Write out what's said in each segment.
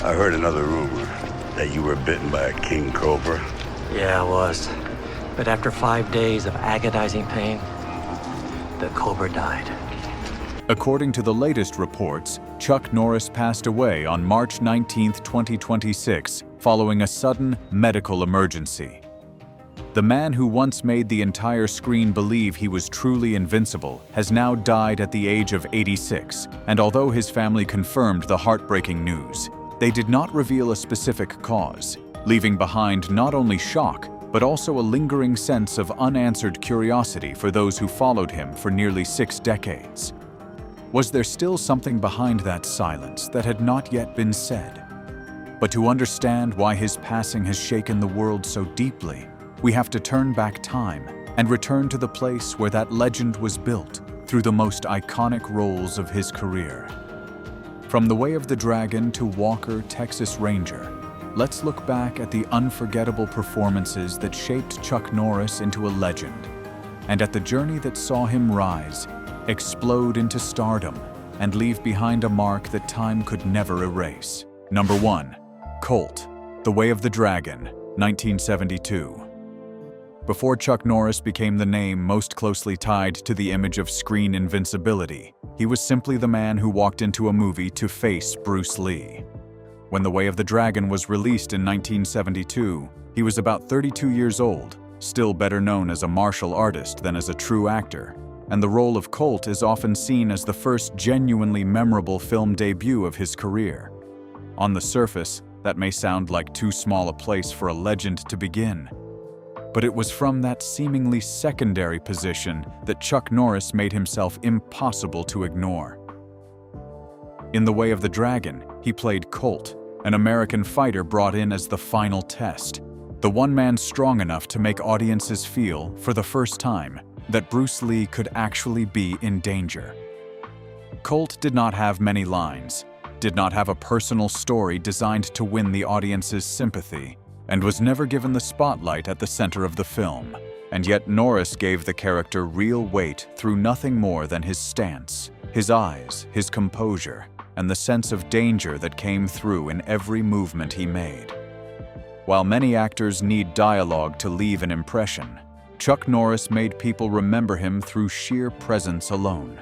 I heard another rumor that you were bitten by a king cobra. Yeah, I was. But after 5 days of agonizing pain, the cobra died. According to the latest reports, Chuck Norris passed away on March 19, 2026, following a sudden medical emergency. The man who once made the entire screen believe he was truly invincible has now died at the age of 86, and although his family confirmed the heartbreaking news, they did not reveal a specific cause, leaving behind not only shock, but also a lingering sense of unanswered curiosity for those who followed him for nearly 6 decades. Was there still something behind that silence that had not yet been said? But to understand why his passing has shaken the world so deeply, we have to turn back time and return to the place where that legend was built through the most iconic roles of his career. From The Way of the Dragon to Walker, Texas Ranger, let's look back at the unforgettable performances that shaped Chuck Norris into a legend, and at the journey that saw him rise, explode into stardom, and leave behind a mark that time could never erase. Number 1. Colt, The Way of the Dragon, 1972. Before Chuck Norris became the name most closely tied to the image of screen invincibility, he was simply the man who walked into a movie to face Bruce Lee. When The Way of the Dragon was released in 1972, he was about 32 years old, still better known as a martial artist than as a true actor, and the role of Colt is often seen as the first genuinely memorable film debut of his career. On the surface, that may sound like too small a place for a legend to begin, but it was from that seemingly secondary position that Chuck Norris made himself impossible to ignore. In The Way of the Dragon, he played Colt, an American fighter brought in as the final test, the one man strong enough to make audiences feel, for the first time, that Bruce Lee could actually be in danger. Colt did not have many lines, did not have a personal story designed to win the audience's sympathy, and was never given the spotlight at the center of the film. And yet Norris gave the character real weight through nothing more than his stance, his eyes, his composure, and the sense of danger that came through in every movement he made. While many actors need dialogue to leave an impression, Chuck Norris made people remember him through sheer presence alone.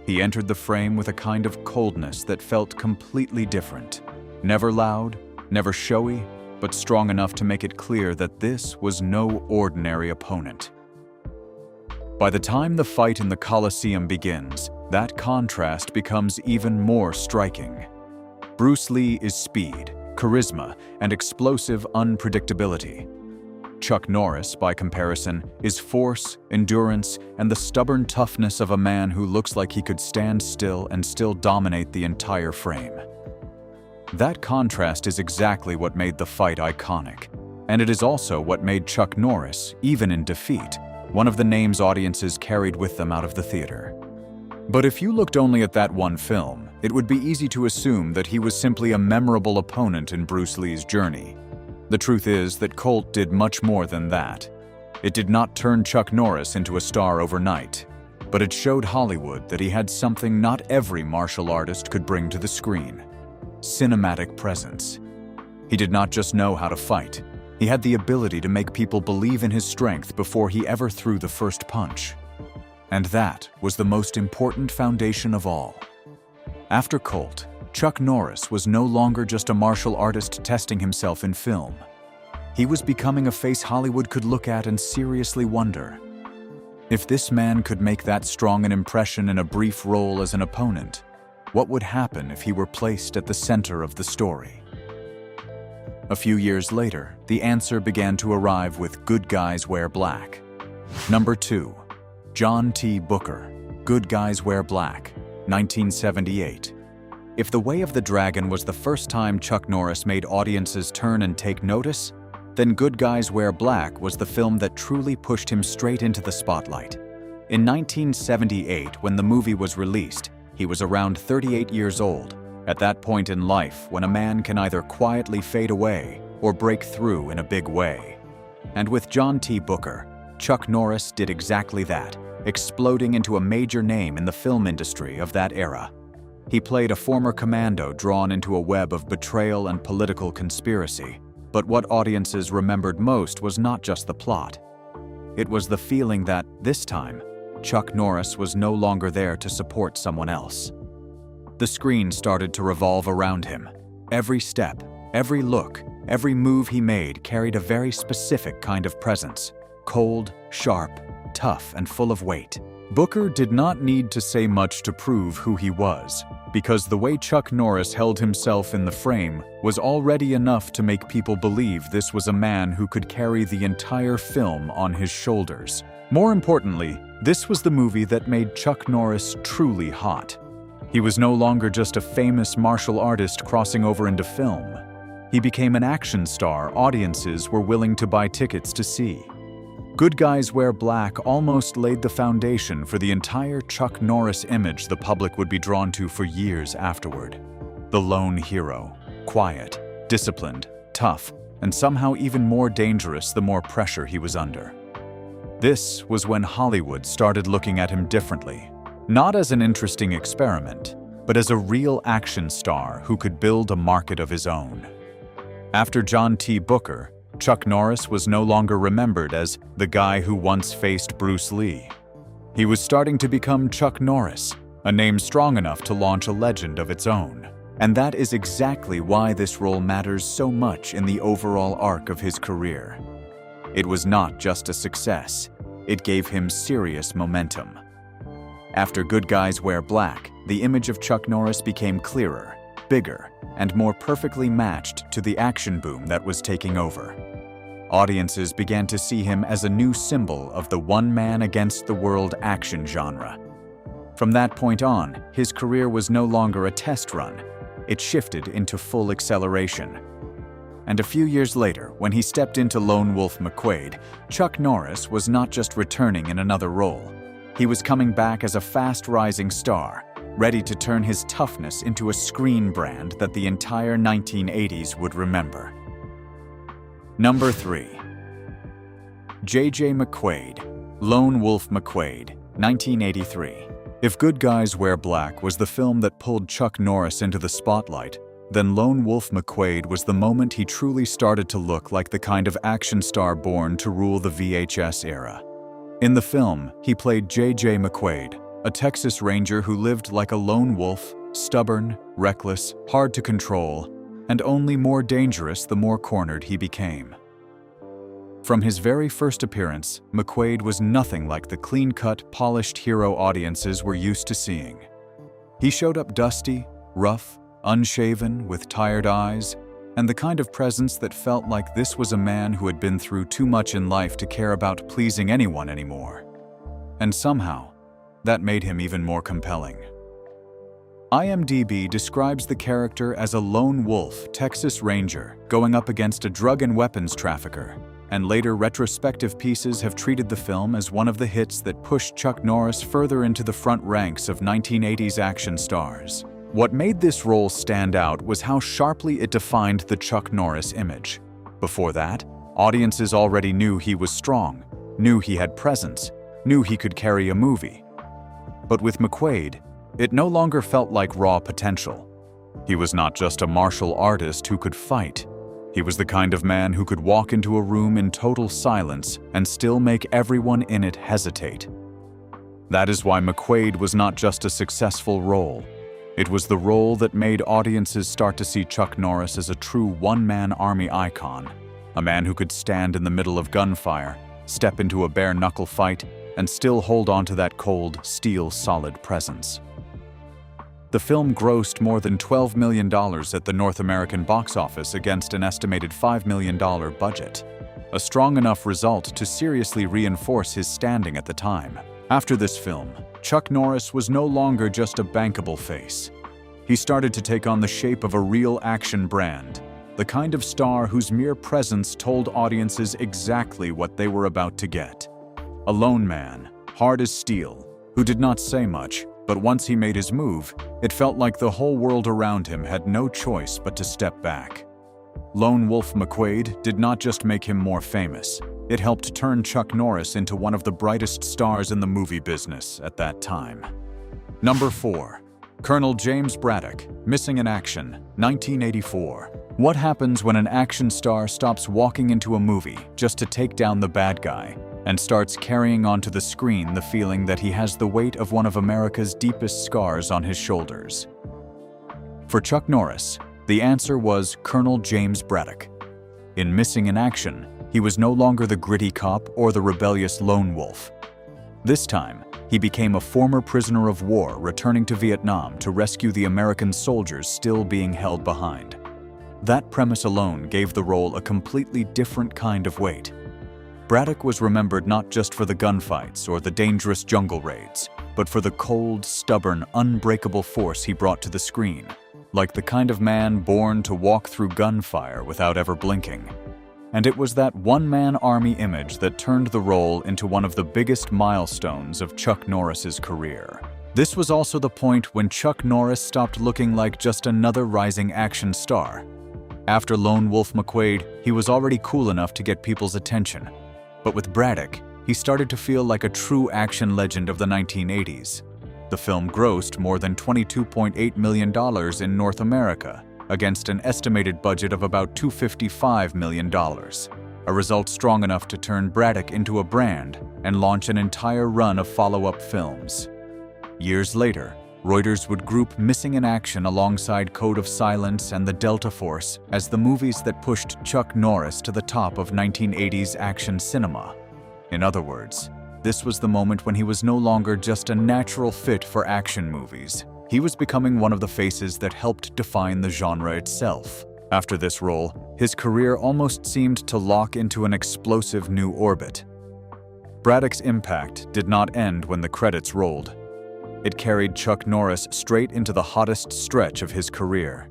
He entered the frame with a kind of coldness that felt completely different. Never loud, never showy, but strong enough to make it clear that this was no ordinary opponent. By the time the fight in the Colosseum begins, that contrast becomes even more striking. Bruce Lee is speed, charisma, and explosive unpredictability. Chuck Norris, by comparison, is force, endurance, and the stubborn toughness of a man who looks like he could stand still and still dominate the entire frame. That contrast is exactly what made the fight iconic, and it is also what made Chuck Norris, even in defeat, one of the names audiences carried with them out of the theater. But if you looked only at that one film, it would be easy to assume that he was simply a memorable opponent in Bruce Lee's journey. The truth is that Colt did much more than that. It did not turn Chuck Norris into a star overnight, but it showed Hollywood that he had something not every martial artist could bring to the screen: cinematic presence. He did not just know how to fight. He had the ability to make people believe in his strength before he ever threw the first punch. And that was the most important foundation of all. After Colt, Chuck Norris was no longer just a martial artist testing himself in film. He was becoming a face Hollywood could look at and seriously wonder, if this man could make that strong an impression in a brief role as an opponent, what would happen if he were placed at the center of the story? A few years later, the answer began to arrive with Good Guys Wear Black. Number 2. John T. Booker, Good Guys Wear Black, 1978. If The Way of the Dragon was the first time Chuck Norris made audiences turn and take notice, then Good Guys Wear Black was the film that truly pushed him straight into the spotlight. In 1978, when the movie was released, he was around 38 years old, at that point in life when a man can either quietly fade away or break through in a big way. And with John T. Booker, Chuck Norris did exactly that, exploding into a major name in the film industry of that era. He played a former commando drawn into a web of betrayal and political conspiracy. But what audiences remembered most was not just the plot. It was the feeling that, this time, Chuck Norris was no longer there to support someone else. The screen started to revolve around him. Every step, every look, every move he made carried a very specific kind of presence. Cold, sharp, tough, and full of weight. Booker did not need to say much to prove who he was, because the way Chuck Norris held himself in the frame was already enough to make people believe this was a man who could carry the entire film on his shoulders. More importantly, this was the movie that made Chuck Norris truly hot. He was no longer just a famous martial artist crossing over into film. He became an action star audiences were willing to buy tickets to see. Good Guys Wear Black almost laid the foundation for the entire Chuck Norris image the public would be drawn to for years afterward. The lone hero, quiet, disciplined, tough, and somehow even more dangerous the more pressure he was under. This was when Hollywood started looking at him differently, not as an interesting experiment, but as a real action star who could build a market of his own. After John T. Booker, Chuck Norris was no longer remembered as the guy who once faced Bruce Lee. He was starting to become Chuck Norris, a name strong enough to launch a legend of its own. And that is exactly why this role matters so much in the overall arc of his career. It was not just a success, it gave him serious momentum. After Good Guys Wear Black, the image of Chuck Norris became clearer, bigger, and more perfectly matched to the action boom that was taking over. Audiences began to see him as a new symbol of the one-man-against-the-world action genre. From that point on, his career was no longer a test run. It shifted into full acceleration. And a few years later, when he stepped into Lone Wolf McQuade, Chuck Norris was not just returning in another role. He was coming back as a fast-rising star, ready to turn his toughness into a screen brand that the entire 1980s would remember. Number 3. J.J. McQuade, Lone Wolf McQuade, 1983. If Good Guys Wear Black was the film that pulled Chuck Norris into the spotlight, then Lone Wolf McQuade was the moment he truly started to look like the kind of action star born to rule the VHS era. In the film, he played J.J. McQuade, a Texas Ranger who lived like a lone wolf, stubborn, reckless, hard to control, and only more dangerous the more cornered he became. From his very first appearance, McQuade was nothing like the clean-cut, polished hero audiences were used to seeing. He showed up dusty, rough, unshaven, with tired eyes, and the kind of presence that felt like this was a man who had been through too much in life to care about pleasing anyone anymore. And somehow, that made him even more compelling. IMDb describes the character as a lone wolf Texas Ranger going up against a drug and weapons trafficker, and later retrospective pieces have treated the film as one of the hits that pushed Chuck Norris further into the front ranks of 1980s action stars. What made this role stand out was how sharply it defined the Chuck Norris image. Before that, audiences already knew he was strong, knew he had presence, knew he could carry a movie. But with McQuade, it no longer felt like raw potential. He was not just a martial artist who could fight. He was the kind of man who could walk into a room in total silence and still make everyone in it hesitate. That is why McQuade was not just a successful role. It was the role that made audiences start to see Chuck Norris as a true one-man army icon, a man who could stand in the middle of gunfire, step into a bare-knuckle fight, and still hold on to that cold, steel-solid presence. The film grossed more than $12 million at the North American box office against an estimated $5 million budget, a strong enough result to seriously reinforce his standing at the time. After this film, Chuck Norris was no longer just a bankable face. He started to take on the shape of a real action brand, the kind of star whose mere presence told audiences exactly what they were about to get. A lone man, hard as steel, who did not say much, but once he made his move, it felt like the whole world around him had no choice but to step back. Lone Wolf McQuade did not just make him more famous, it helped turn Chuck Norris into one of the brightest stars in the movie business at that time. Number 4. Colonel James Braddock, Missing in Action, 1984. What happens when an action star stops walking into a movie just to take down the bad guy and starts carrying onto the screen the feeling that he has the weight of one of America's deepest scars on his shoulders? For Chuck Norris, the answer was Colonel James Braddock. In Missing in Action, he was no longer the gritty cop or the rebellious lone wolf. This time, he became a former prisoner of war returning to Vietnam to rescue the American soldiers still being held behind. That premise alone gave the role a completely different kind of weight. Braddock was remembered not just for the gunfights or the dangerous jungle raids, but for the cold, stubborn, unbreakable force he brought to the screen, like the kind of man born to walk through gunfire without ever blinking. And it was that one-man army image that turned the role into one of the biggest milestones of Chuck Norris's career. This was also the point when Chuck Norris stopped looking like just another rising action star. After Lone Wolf McQuade, he was already cool enough to get people's attention. But with Braddock, he started to feel like a true action legend of the 1980s. The film grossed more than $22.8 million in North America, against an estimated budget of about $255 million, a result strong enough to turn Braddock into a brand and launch an entire run of follow-up films. Years later, Reuters would group Missing in Action alongside Code of Silence and The Delta Force as the movies that pushed Chuck Norris to the top of 1980s action cinema. In other words, this was the moment when he was no longer just a natural fit for action movies. He was becoming one of the faces that helped define the genre itself. After this role, his career almost seemed to lock into an explosive new orbit. Braddock's impact did not end when the credits rolled. It carried Chuck Norris straight into the hottest stretch of his career.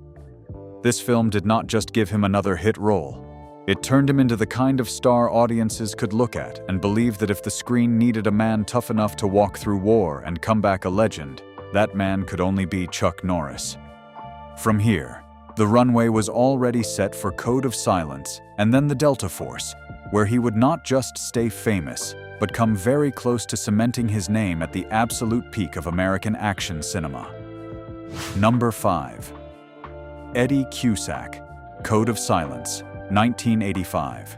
This film did not just give him another hit role. It turned him into the kind of star audiences could look at and believe that if the screen needed a man tough enough to walk through war and come back a legend, that man could only be Chuck Norris. From here, the runway was already set for Code of Silence and then The Delta Force, where he would not just stay famous, but come very close to cementing his name at the absolute peak of American action cinema. Number 5. Eddie Cusack, Code of Silence, 1985.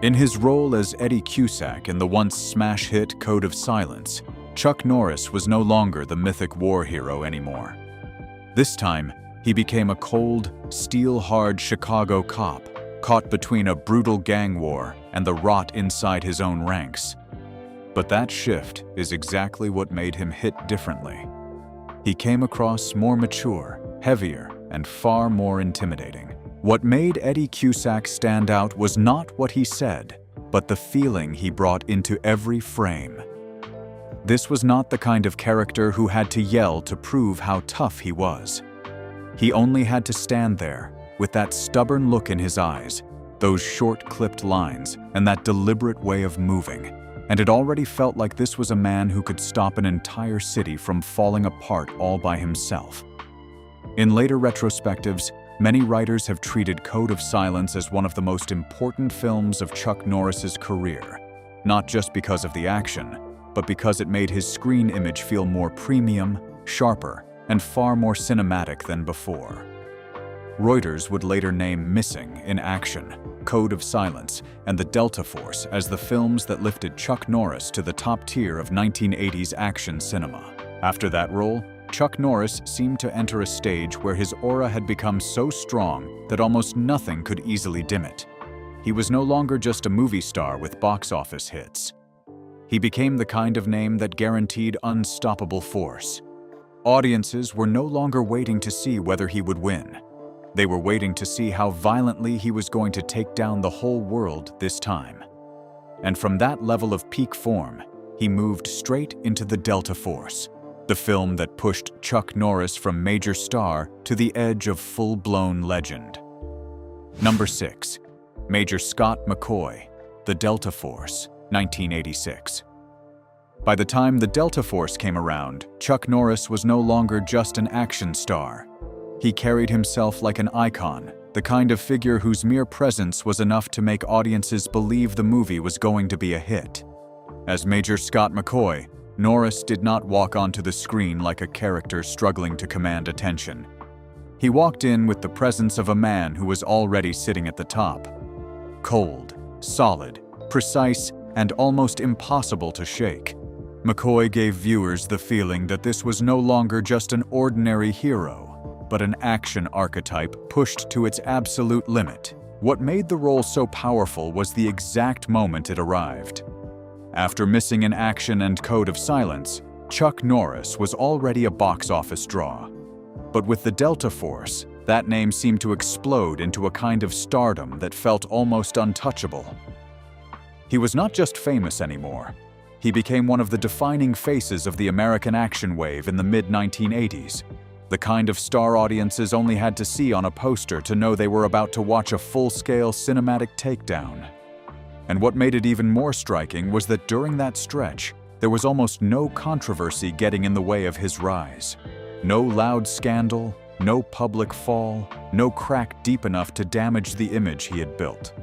In his role as Eddie Cusack in the once smash hit Code of Silence, Chuck Norris was no longer the mythic war hero anymore. This time, he became a cold, steel-hard Chicago cop, caught between a brutal gang war and the rot inside his own ranks. But that shift is exactly what made him hit differently. He came across more mature, heavier, and far more intimidating. What made Eddie Cusack stand out was not what he said, but the feeling he brought into every frame. This was not the kind of character who had to yell to prove how tough he was. He only had to stand there, with that stubborn look in his eyes, those short-clipped lines, and that deliberate way of moving. And it already felt like this was a man who could stop an entire city from falling apart all by himself. In later retrospectives, many writers have treated Code of Silence as one of the most important films of Chuck Norris's career, not just because of the action, but because it made his screen image feel more premium, sharper, and far more cinematic than before. Reuters would later name Missing in Action, Code of Silence, and The Delta Force as the films that lifted Chuck Norris to the top tier of 1980s action cinema. After that role, Chuck Norris seemed to enter a stage where his aura had become so strong that almost nothing could easily dim it. He was no longer just a movie star with box office hits. He became the kind of name that guaranteed unstoppable force. Audiences were no longer waiting to see whether he would win. They were waiting to see how violently he was going to take down the whole world this time. And from that level of peak form, he moved straight into The Delta Force, the film that pushed Chuck Norris from major star to the edge of full-blown legend. Number 6. Major Scott McCoy, The Delta Force, 1986. By the time The Delta Force came around, Chuck Norris was no longer just an action star. He carried himself like an icon, the kind of figure whose mere presence was enough to make audiences believe the movie was going to be a hit. As Major Scott McCoy, Norris did not walk onto the screen like a character struggling to command attention. He walked in with the presence of a man who was already sitting at the top. Cold, solid, precise, and almost impossible to shake. McCoy gave viewers the feeling that this was no longer just an ordinary hero, but an action archetype pushed to its absolute limit. What made the role so powerful was the exact moment it arrived. After missing in action and Code of Silence, Chuck Norris was already a box office draw. But with the Delta Force, that name seemed to explode into a kind of stardom that felt almost untouchable. He was not just famous anymore. He became one of the defining faces of the American action wave in the mid-1980s, the kind of star audiences only had to see on a poster to know they were about to watch a full-scale cinematic takedown. And what made it even more striking was that during that stretch, there was almost no controversy getting in the way of his rise. No loud scandal, no public fall, no crack deep enough to damage the image he had built.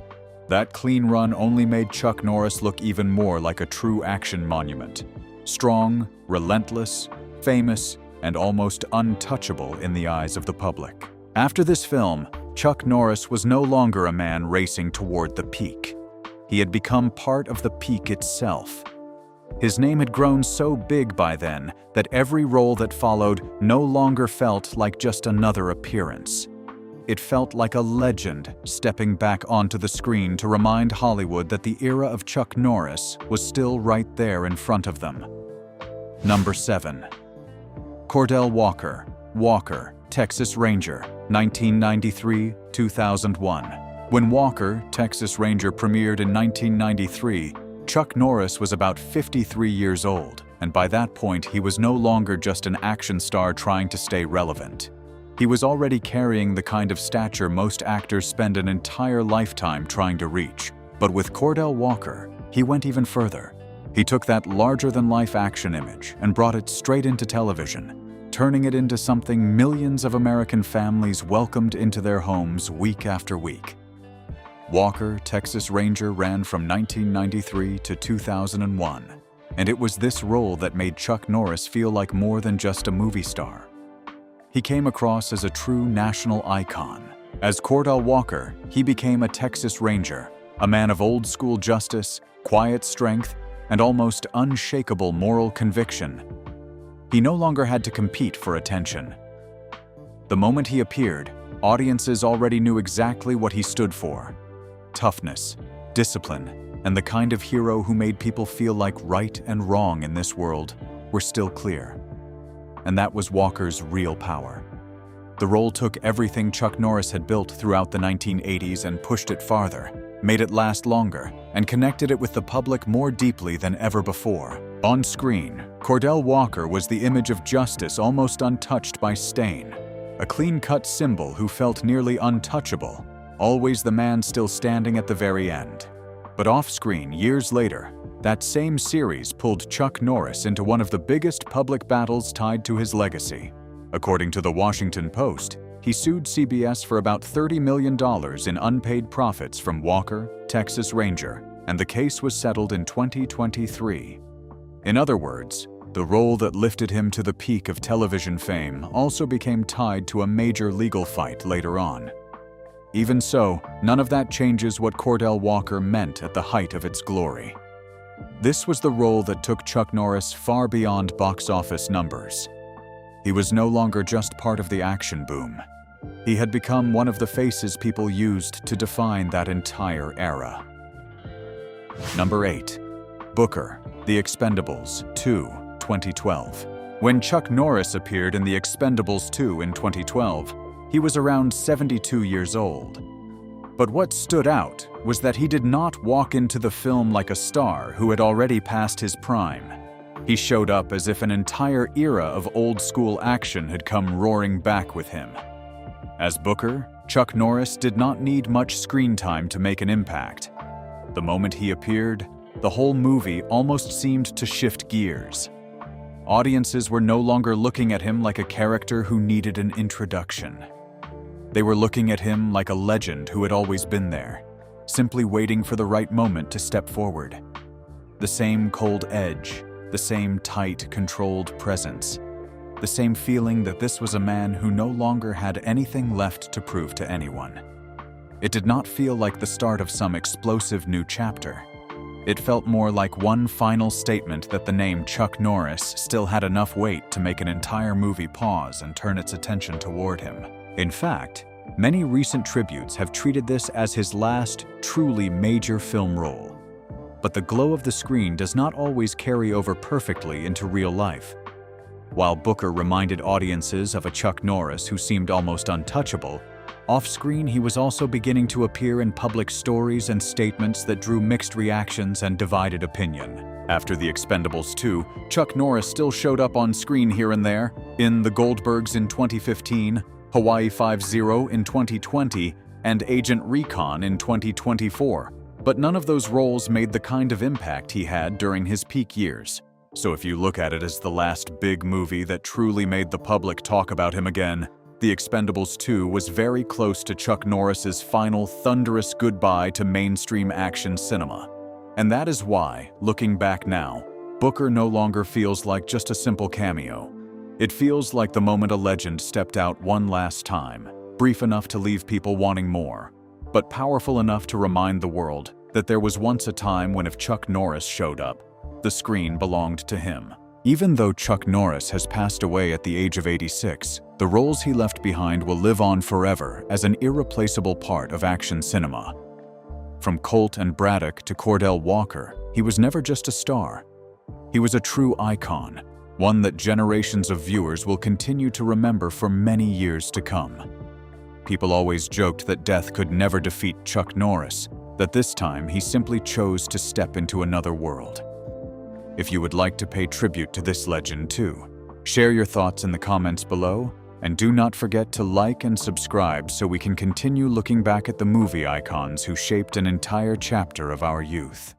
That clean run only made Chuck Norris look even more like a true action monument. Strong, relentless, famous, and almost untouchable in the eyes of the public. After this film, Chuck Norris was no longer a man racing toward the peak. He had become part of the peak itself. His name had grown so big by then that every role that followed no longer felt like just another appearance. It felt like a legend stepping back onto the screen to remind Hollywood that the era of Chuck Norris was still right there in front of them. Number 7. Cordell Walker, Walker, Texas Ranger, 1993-2001. When Walker, Texas Ranger premiered in 1993, Chuck Norris was about 53 years old, and by that point he was no longer just an action star trying to stay relevant. He was already carrying the kind of stature most actors spend an entire lifetime trying to reach. But with Cordell Walker, he went even further. He took that larger-than-life action image and brought it straight into television, turning it into something millions of American families welcomed into their homes week after week. Walker, Texas Ranger ran from 1993 to 2001, and it was this role that made Chuck Norris feel like more than just a movie star. He came across as a true national icon. As Cordell Walker, he became a Texas Ranger, a man of old-school justice, quiet strength, and almost unshakable moral conviction. He no longer had to compete for attention. The moment he appeared, audiences already knew exactly what he stood for: toughness, discipline, and the kind of hero who made people feel like right and wrong in this world were still clear. And that was Walker's real power. The role took everything Chuck Norris had built throughout the 1980s and pushed it farther, made it last longer, and connected it with the public more deeply than ever before. On screen, Cordell Walker was the image of justice almost untouched by stain, a clean-cut symbol who felt nearly untouchable, always the man still standing at the very end. But off-screen, years later, that same series pulled Chuck Norris into one of the biggest public battles tied to his legacy. According to the Washington Post, he sued CBS for about $30 million in unpaid profits from Walker, Texas Ranger, and the case was settled in 2023. In other words, the role that lifted him to the peak of television fame also became tied to a major legal fight later on. Even so, none of that changes what Cordell Walker meant at the height of its glory. This was the role that took Chuck Norris far beyond box office numbers. He was no longer just part of the action boom. He had become one of the faces people used to define that entire era. Number 8. Booker, The Expendables 2, 2012. When Chuck Norris appeared in The Expendables 2 in 2012, he was around 72 years old. But what stood out was that he did not walk into the film like a star who had already passed his prime. He showed up as if an entire era of old-school action had come roaring back with him. As Booker, Chuck Norris did not need much screen time to make an impact. The moment he appeared, the whole movie almost seemed to shift gears. Audiences were no longer looking at him like a character who needed an introduction. They were looking at him like a legend who had always been there, simply waiting for the right moment to step forward. The same cold edge, the same tight, controlled presence, the same feeling that this was a man who no longer had anything left to prove to anyone. It did not feel like the start of some explosive new chapter. It felt more like one final statement that the name Chuck Norris still had enough weight to make an entire movie pause and turn its attention toward him. In fact, many recent tributes have treated this as his last, truly major film role. But the glow of the screen does not always carry over perfectly into real life. While Booker reminded audiences of a Chuck Norris who seemed almost untouchable, off-screen he was also beginning to appear in public stories and statements that drew mixed reactions and divided opinion. After The Expendables 2, Chuck Norris still showed up on screen here and there, in The Goldbergs in 2015, Hawaii 5-0 in 2020, and Agent Recon in 2024. But none of those roles made the kind of impact he had during his peak years. So if you look at it as the last big movie that truly made the public talk about him again, The Expendables 2 was very close to Chuck Norris's final thunderous goodbye to mainstream action cinema. And that is why, looking back now, Booker no longer feels like just a simple cameo. It feels like the moment a legend stepped out one last time, brief enough to leave people wanting more, but powerful enough to remind the world that there was once a time when if Chuck Norris showed up, the screen belonged to him. Even though Chuck Norris has passed away at the age of 86, the roles he left behind will live on forever as an irreplaceable part of action cinema. From Colt and Braddock to Cordell Walker, he was never just a star. He was a true icon, one that generations of viewers will continue to remember for many years to come. People always joked that death could never defeat Chuck Norris, that this time he simply chose to step into another world. If you would like to pay tribute to this legend too, share your thoughts in the comments below, and do not forget to like and subscribe so we can continue looking back at the movie icons who shaped an entire chapter of our youth.